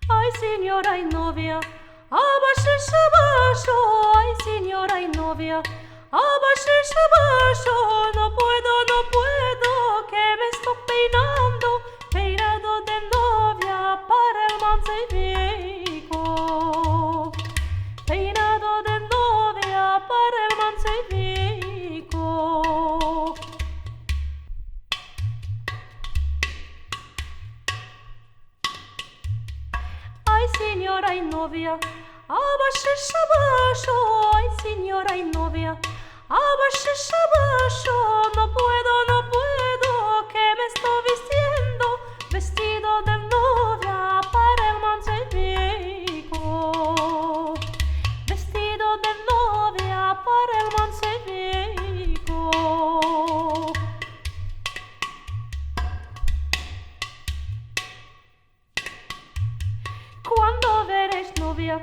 Ay, señora y novia, abajo, abajo, ay, señora y novia, abajo, abajo, no puedo, no puedo, que me estoy peinando, peinado de novia para el Mancebiko, peinado de novia para el Mancebiko. Ay, señora y novia, abajo, abajo, ay, señora y novia, abajo, abajo, no puedo, no puedo, que me estoy vistiendo, vestido de novia para el Mancebiko, vestido de novia para el Mancebiko. Cuando veréis novia